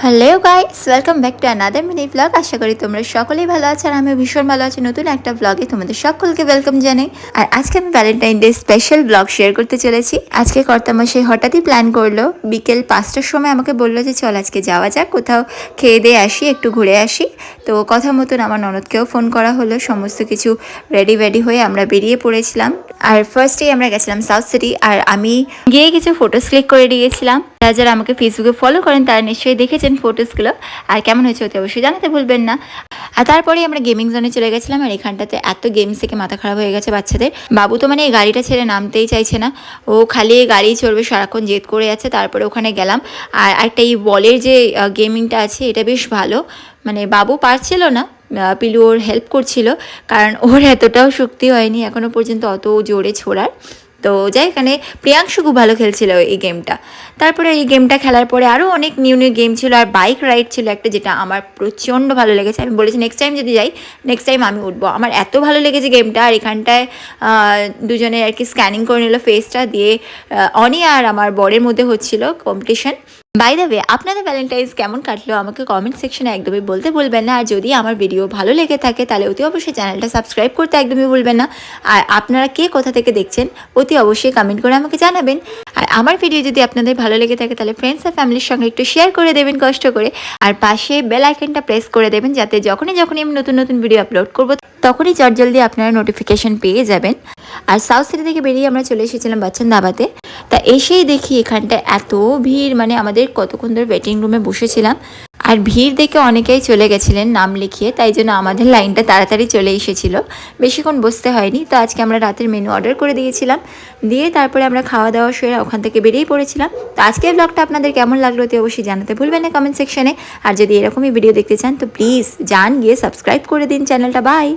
Hello guys, welcome back to another mini vlog. আশা করি তোমরা সকলেই ভালো আছো আর আমি ভীষণ ভালো আছি। নতুন একটা ব্লগে তোমাদের সকলকে ওয়েলকাম জানাই। আর আজকে আমি Valentine day special blog share করতে চলেছি। আজকে কর্তামশাই হঠাৎই প্ল্যান করলো, বিকেল 5টার সময় আমাকে বললো যে চল আজকে যাওয়া যাক, কোথাও খেয়ে দিয়ে আসি, একটু ঘুরে আসি। তো কথা মতন আমার ননদকেও ফোন করা হলো, সমস্ত কিছু রেডি হয়ে আমরা বেরিয়ে পড়েছিলাম। আর ফার্স্টেই আমরা গেছিলাম সাউথ সিটি, আর আমি গিয়ে কিছু ফটোস ক্লিক করে দিয়েছিলাম। যারা যারা আমাকে ফেসবুকে ফলো করেন তারা নিশ্চয়ই দেখেছেন ফটোসগুলো, আর কেমন হয়েছে অতি অবশ্যই জানাতে ভুলবেন না। আর তারপরে আমরা গেমিং জোনে চলে গেছিলাম, আর এখানটাতে এত গেমস থেকে মাথা খারাপ হয়ে গেছে বাচ্চাদের। বাবু তো মানে এই গাড়িটা ছেড়ে নামতেই চাইছে না, ও খালি এই গাড়ি চড়বে, সারাক্ষণ জেদ করে যাচ্ছে। তারপরে ওখানে গেলাম, আর একটা এই বলের যে গেমিংটা আছে এটা বেশ ভালো, মানে বাবু পারছিল না, পিলু ওর হেল্প করছিল, কারণ ওর এতটাও শক্তি হয়নি এখনও পর্যন্ত অত জোরে ছোড়ার। তো যাই, এখানে প্রিয়াংশু খুব ভালো খেলছিল এই গেমটা। তারপরে এই গেমটা খেলার পরে আরও অনেক নিউ গেম ছিল, আর বাইক রাইড ছিল একটা, যেটা আমার প্রচণ্ড ভালো লেগেছে। আমি বলেছি নেক্সট টাইম যদি যাই, নেক্সট টাইম আমি উঠবো, আমার এত ভালো লেগেছে গেমটা। আর এখানটায় দুজনে আর কি স্ক্যানিং করে নিল ফেসটা দিয়ে, অনি আর আমার বরের মধ্যে হচ্ছিল কম্পিটিশন। বাই দ্য ওয়ে, আপনাদের ভ্যালেন্টাইন্স কেমন কাটলো আমাকে কমেন্ট সেকশনে একদমই বলতে ভুলবেন না। আর যদি আমার ভিডিও ভালো লেগে থাকে তাহলে অতি অবশ্যই চ্যানেলটা সাবস্ক্রাইব করতে একদমই ভুলবেন না। আর আপনারা কে কোথা থেকে দেখছেন অতি অবশ্যই কমেন্ট করে আমাকে জানাবেন। আর আমার ভিডিও যদি আপনাদের ভালো লেগে থাকে তাহলে ফ্রেন্ডস আর ফ্যামিলির সঙ্গে একটু শেয়ার করে দেবেন কষ্ট করে, আর পাশে বেল আইকনটা প্রেস করে দেবেন, যাতে যখনই আমি নতুন ভিডিও আপলোড করব তখনই জলদি আপনারা নোটিফিকেশন পেয়ে যাবেন। আর সাউথ সিটি থেকে বেরিয়ে আমরা চলে এসেছিলাম বাচ্চান দাবাতে। তা এসেই দেখি এখানটা এত ভিড়, মানে আমাদের কতক্ষণ ধরে ওয়েটিং রুমে বসেছিলাম, আর ভিড় দেখে অনেকেই চলে গেছিলেন নাম লিখিয়ে, তাই জন্য আমাদের লাইনটা তাড়াতাড়ি চলে এসেছিল, বেশিক্ষণ বসতে হয়নি। তো আজকে আমরা রাতের মেনু অর্ডার করে দিয়েছিলাম, দিয়ে তারপরে আমরা খাওয়া দাওয়া সেরে ওখান থেকে বেরিয়ে পড়েছিলাম। তো আজকের ব্লগটা আপনাদের কেমন লাগলো তো অবশ্যই জানাতে ভুলবেন না কমেন্ট সেকশনে। আর যদি এরকমই ভিডিও দেখতে চান তো প্লিজ যান, গিয়ে সাবস্ক্রাইব করে দিন চ্যানেলটা। বাই।